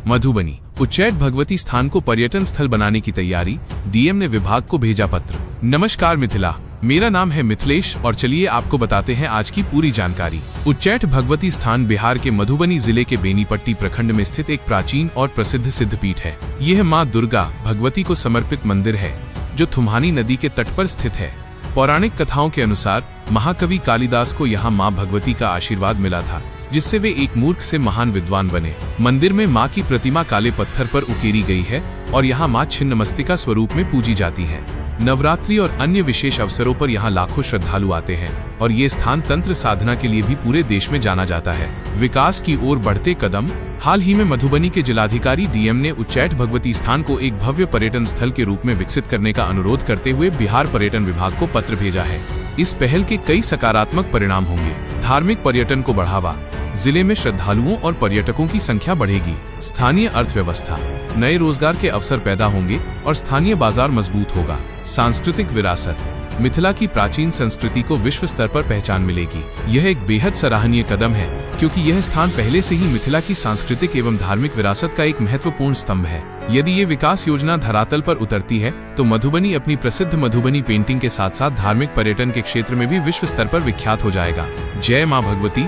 मधुबनी उच्चैठ भगवती स्थान को पर्यटन स्थल बनाने की तैयारी, डीएम ने विभाग को भेजा पत्र। नमस्कार मिथिला, मेरा नाम है मिथिलेश और चलिए आपको बताते हैं आज की पूरी जानकारी। उच्चैठ भगवती स्थान बिहार के मधुबनी जिले के बेनीपट्टी प्रखंड में स्थित एक प्राचीन और प्रसिद्ध सिद्धपीठ है। यह मां दुर्गा भगवती को समर्पित मंदिर है जो थुम्हानी नदी के तट पर स्थित है। पौराणिक कथाओं के अनुसार महाकवि कालिदास को यहाँ मां भगवती का आशीर्वाद मिला था, जिससे वे एक मूर्ख से महान विद्वान बने। मंदिर में मां की प्रतिमा काले पत्थर पर उकेरी गई है और यहाँ मां छिन्नमस्तिका स्वरूप में पूजी जाती है। नवरात्रि और अन्य विशेष अवसरों पर यहाँ लाखों श्रद्धालु आते हैं और ये स्थान तंत्र साधना के लिए भी पूरे देश में जाना जाता है। विकास की ओर बढ़ते कदम। हाल ही में मधुबनी के जिलाधिकारी डीएम ने उच्चैठ भगवती स्थान को एक भव्य पर्यटन स्थल के रूप में विकसित करने का अनुरोध करते हुए बिहार पर्यटन विभाग को पत्र भेजा है। इस पहल के कई सकारात्मक परिणाम होंगे। धार्मिक पर्यटन को बढ़ावा, जिले में श्रद्धालुओं और पर्यटकों की संख्या बढ़ेगी। स्थानीय अर्थव्यवस्था, नए रोजगार के अवसर पैदा होंगे और स्थानीय बाजार मजबूत होगा। सांस्कृतिक विरासत, मिथिला की प्राचीन संस्कृति को विश्व स्तर पर पहचान मिलेगी। यह एक बेहद सराहनीय कदम है क्योंकि यह स्थान पहले से ही मिथिला की सांस्कृतिक एवं धार्मिक विरासत का एक महत्वपूर्ण स्तंभ है। यदि ये विकास योजना धरातल पर उतरती है तो मधुबनी अपनी प्रसिद्ध मधुबनी पेंटिंग के साथ साथ धार्मिक पर्यटन के क्षेत्र में भी विश्व स्तर पर विख्यात हो जाएगा। जय मां भगवती।